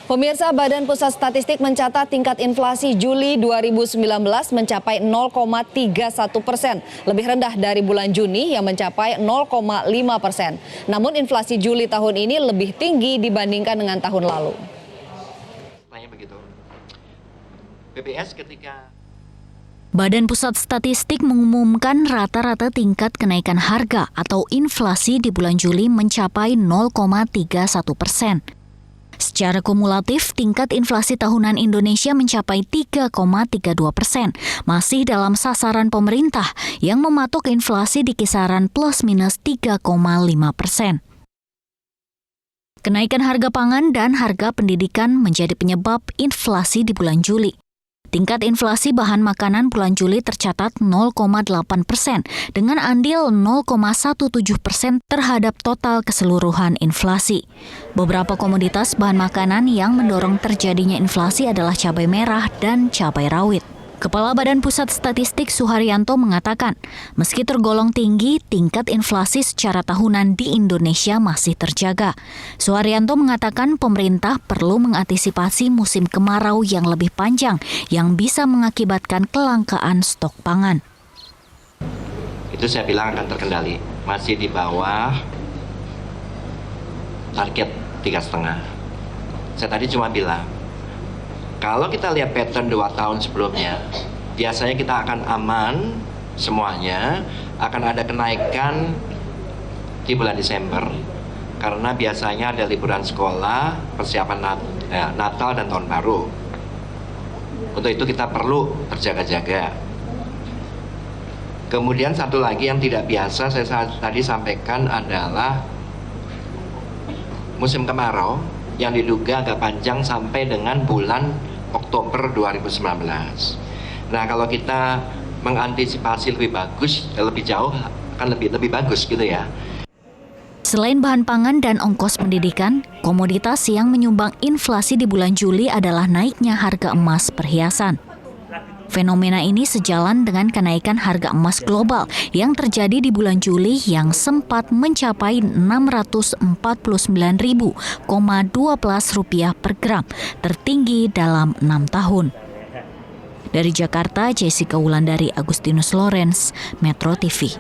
Pemirsa, Badan Pusat Statistik mencatat tingkat inflasi Juli 2019 mencapai 0,31%, lebih rendah dari bulan Juni yang mencapai 0,5%. Namun inflasi Juli tahun ini lebih tinggi dibandingkan dengan tahun lalu. Badan Pusat Statistik mengumumkan rata-rata tingkat kenaikan harga atau inflasi di bulan Juli mencapai 0,31%. Secara kumulatif, tingkat inflasi tahunan Indonesia mencapai 3,32%, masih dalam sasaran pemerintah yang mematok inflasi di kisaran plus minus 3,5%. Kenaikan harga pangan dan harga pendidikan menjadi penyebab inflasi di bulan Juli. Tingkat inflasi bahan makanan bulan Juli tercatat 0,8% dengan andil 0,17% terhadap total keseluruhan inflasi. Beberapa komoditas bahan makanan yang mendorong terjadinya inflasi adalah cabai merah dan cabai rawit. Kepala Badan Pusat Statistik Suharyanto mengatakan, meski tergolong tinggi, tingkat inflasi secara tahunan di Indonesia masih terjaga. Suharyanto mengatakan pemerintah perlu mengantisipasi musim kemarau yang lebih panjang yang bisa mengakibatkan kelangkaan stok pangan. Itu saya bilang akan terkendali, masih di bawah target 3,5. Saya tadi cuma bilang, kalau kita lihat pattern 2 tahun sebelumnya, biasanya kita akan aman semuanya, akan ada kenaikan di bulan Desember. Karena biasanya ada liburan sekolah, persiapan Natal dan Tahun Baru. Untuk itu kita perlu berjaga-jaga. Kemudian satu lagi yang tidak biasa saya tadi sampaikan adalah musim kemarau yang diduga agak panjang sampai dengan bulan Oktober 2019. Nah, kalau kita mengantisipasi lebih bagus, lebih jauh, akan lebih bagus gitu ya. Selain bahan pangan dan ongkos pendidikan, komoditas yang menyumbang inflasi di bulan Juli adalah naiknya harga emas perhiasan. Fenomena ini sejalan dengan kenaikan harga emas global yang terjadi di bulan Juli yang sempat mencapai Rp649.012 per gram, tertinggi dalam 6 tahun. Dari Jakarta, Jessica Wulandari, Agustinus Lawrence, Metro TV.